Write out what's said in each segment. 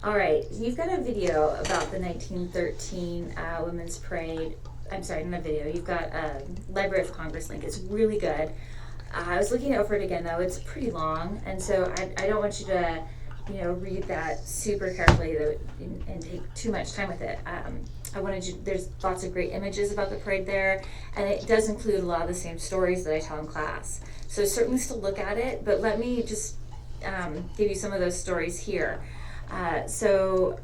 All right, you've got a video about the 1913 Women's Parade. I'm sorry, not a video. You've got a Library of Congress link. It's really good. I was looking over it again, though. It's pretty long, and so I don't want you to, read that super carefully and take too much time with it. I wanted you. There's lots of great images about the parade there, and it does include a lot of the same stories that I tell in class. So certainly still look at it, but let me just give you some of those stories here. So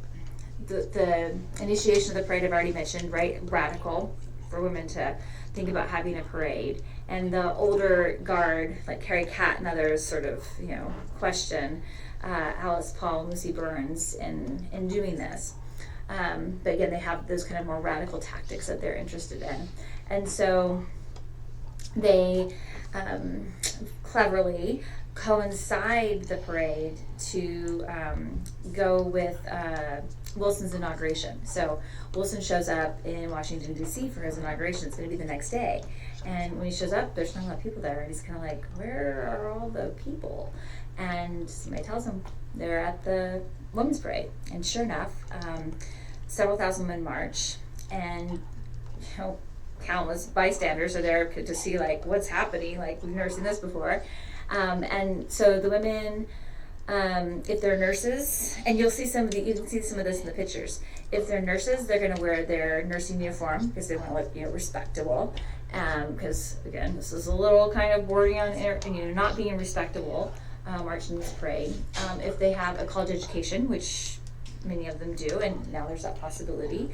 the initiation of the parade I've already mentioned, right? Radical for women to think about having a parade, and the older guard like Carrie Catt and others sort of question Alice Paul and Lucy Burns in doing this. But again, they have those kind of more radical tactics that they're interested in, and so they cleverly coincide the parade to go with Wilson's inauguration. So Wilson shows up in Washington, D.C. for his inauguration. It's going to be the next day. And when he shows up, there's not a lot of people there. And he's kind of like, where are all the people? And somebody tells him they're at the Women's Parade. And sure enough, several thousand men march. And, countless bystanders are there to see, like, what's happening. Like, we've never seen this before. And so the women, if they're nurses, and you can see some of this in the pictures. If they're nurses, they're going to wear their nursing uniform because they want to look, respectable. Because again, this is a little kind of bordering on, not being respectable, marching this parade. If they have a college education, which many of them do, and now there's that possibility,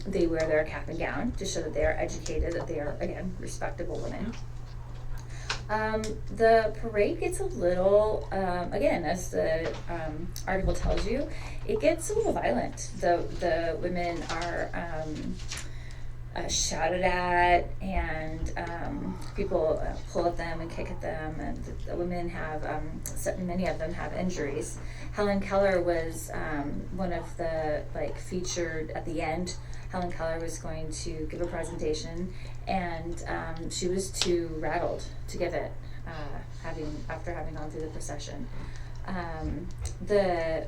they wear their cap and gown to show that they are educated, that they are, again, respectable women. The parade gets a little, again, as the article tells you, it gets a little violent. The women are shouted at, and people pull at them and kick at them, and the women have, many of them have injuries. Helen Keller was one of the featured at the end. Helen Keller was going to give a presentation, and she was too rattled to give it, after having gone through the procession. The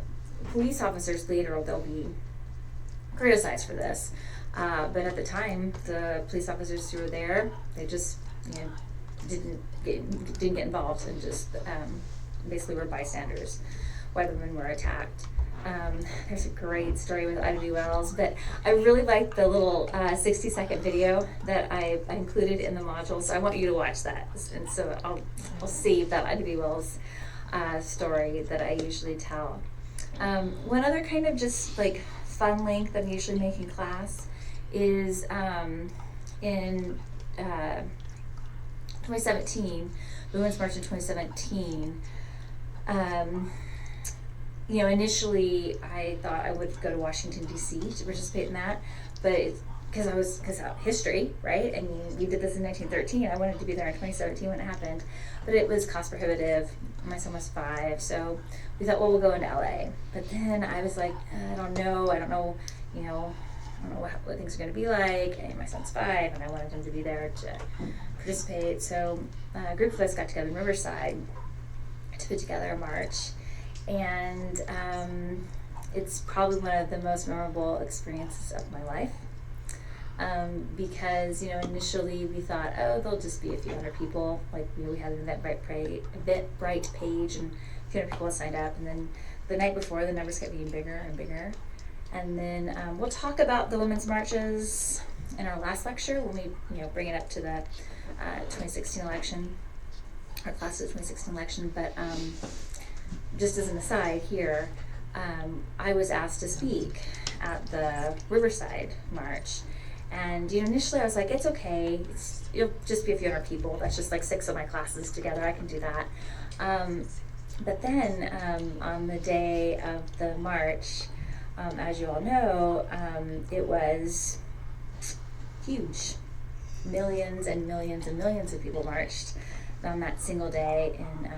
police officers later, they'll be criticized for this, but at the time, the police officers who were there, they just didn't get involved, and just basically were bystanders while the women were attacked. There's a great story with Ida B. Wells, but I really liked the little 60-second video that I included in the module, so I want you to watch that. And so I'll save that Ida B. Wells story that I usually tell. One other kind of just fun link that I usually make in class is in 2017, Women's March in 2017. Initially I thought I would go to Washington, D.C. to participate in that, but because of history, right? I mean, we did this in 1913. I wanted to be there in 2017 when it happened, but it was cost prohibitive. My son was 5, so we thought, well, we'll go into LA. But then I was like, I don't know, what things are going to be like. And my son's 5, and I wanted him to be there to participate. So a group of us got together in Riverside to put together a march. And it's probably one of the most memorable experiences of my life, because initially we thought, oh, there'll just be a few hundred people. We had an Eventbrite page, and a few hundred people signed up. And then the night before, the numbers kept getting bigger and bigger. And then we'll talk about the women's marches in our last lecture when we bring it up to the 2016 election, our class of 2016 election. But just as an aside here, I was asked to speak at the Riverside March, and initially I was like, it's okay, it'll just be a few hundred people, that's just 6 of my classes together, I can do that. But then on the day of the march, as you all know, it was huge. Millions and millions and millions of people marched on that single day in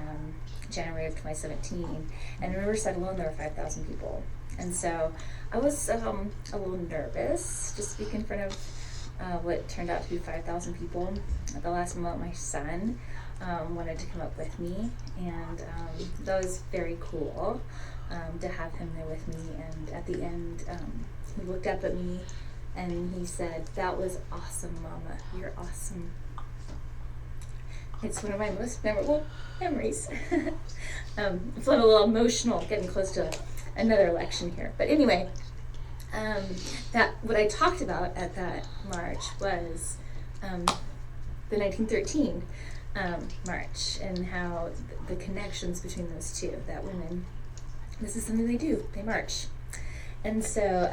January of 2017, and in Riverside alone there were 5,000 people. And so I was a little nervous to speak in front of what turned out to be 5,000 people. At the last moment, my son wanted to come up with me, and that was very cool. to have him there with me. And at the end, he looked up at me and he said, "That was awesome, Mama. You're awesome." It's one of my most memorable memories. I'm feeling a little emotional, getting close to another election here. But anyway, that what I talked about at that march was the 1913 march, and how the connections between those two, that women, this is something they do, they march. And so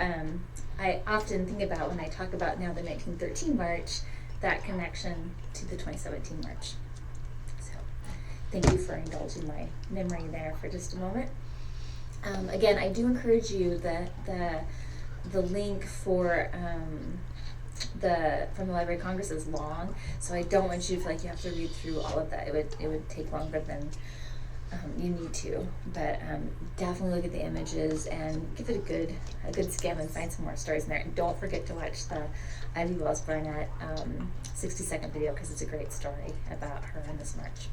I often think about, when I talk about now the 1913 march, that connection to the 2017 march. So thank you for indulging my memory there for just a moment. Again, I do encourage you that the link for from the Library of Congress is long, so I don't want you to feel like you have to read through all of that. It would take longer than you need to, but definitely look at the images and give it a good skim and find some more stories in there. And don't forget to watch the Ivy Wells Barnett 60-second video, because it's a great story about her in this march.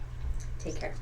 Take care.